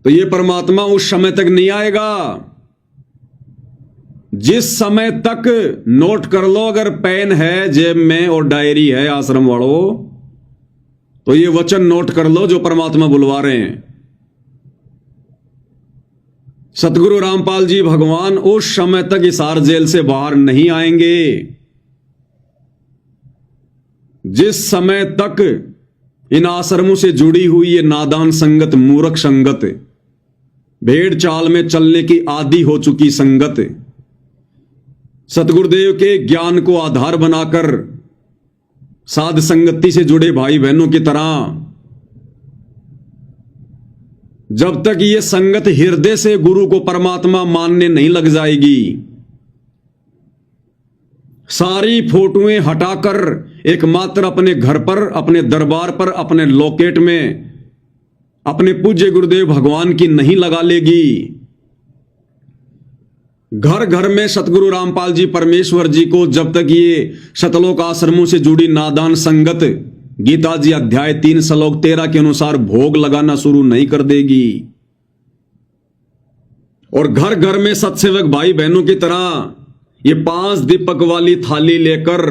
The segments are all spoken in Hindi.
तो ये परमात्मा उस समय तक नहीं आएगा जिस समय तक, नोट कर लो, अगर पेन है जेब में और डायरी है आश्रम वालों, तो ये वचन नोट कर लो जो परमात्मा बुलवा रहे हैं। सतगुरु रामपाल जी भगवान उस समय तक हिसार जेल से बाहर नहीं आएंगे जिस समय तक इन आश्रमों से जुड़ी हुई ये नादान संगत, मूर्ख संगत, भेड़ चाल में चलने की आदी हो चुकी संगत, सतगुरुदेव के ज्ञान को आधार बनाकर साध संगति से जुड़े भाई बहनों की तरह, जब तक ये संगत हृदय से गुरु को परमात्मा मानने नहीं लग जाएगी, सारी फोटोएं हटाकर एकमात्र अपने घर पर, अपने दरबार पर, अपने लॉकेट में अपने पूज्य गुरुदेव भगवान की नहीं लगा लेगी, घर घर में सतगुरु रामपाल जी परमेश्वर जी को जब तक ये शतलोक आश्रमों से जुड़ी नादान संगत गीता जी अध्याय 3 श्लोक 13 के अनुसार भोग लगाना शुरू नहीं कर देगी, और घर घर में सत्सेवक भाई बहनों की तरह ये 5 दीपक वाली थाली लेकर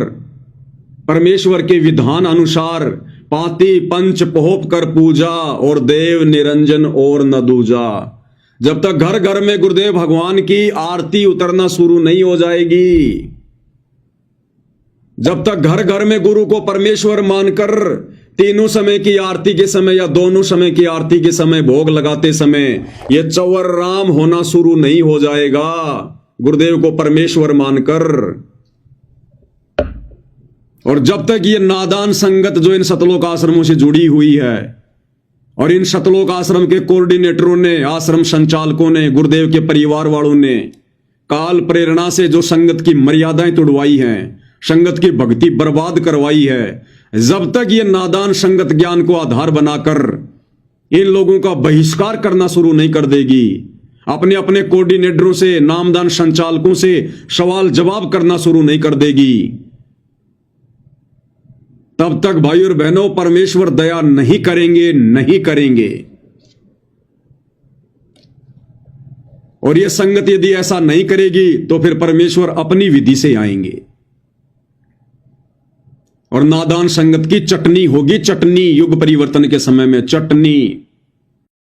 परमेश्वर के विधान अनुसार पाती पंच पोहप कर पूजा और देव निरंजन और न दूजा, जब तक घर घर में गुरुदेव भगवान की आरती उतरना शुरू नहीं हो जाएगी, जब तक घर घर में गुरु को परमेश्वर मानकर तीनों समय की आरती के समय या दोनों समय की आरती के समय भोग लगाते समय ये चौवर राम होना शुरू नहीं हो जाएगा, गुरुदेव को परमेश्वर मानकर, और जब तक ये नादान संगत जो इन सतलोक आश्रमों से जुड़ी हुई है और इन सतलोक आश्रम के कोऑर्डिनेटरों ने, आश्रम संचालकों ने, गुरुदेव के परिवार वालों ने काल प्रेरणा से जो संगत की मर्यादाएं तुड़वाई हैं, संगत की भक्ति बर्बाद करवाई है, जब तक ये नादान संगत ज्ञान को आधार बनाकर इन लोगों का बहिष्कार करना शुरू नहीं कर देगी, अपने अपने कोऑर्डिनेटरों से, नामदान संचालकों से सवाल जवाब करना शुरू नहीं कर देगी, तब तक भाई और बहनों परमेश्वर दया नहीं करेंगे, नहीं करेंगे। और यह संगत यदि ऐसा नहीं करेगी तो फिर परमेश्वर अपनी विधि से आएंगे और नादान संगत की चटनी होगी, चटनी, युग परिवर्तन के समय में चटनी।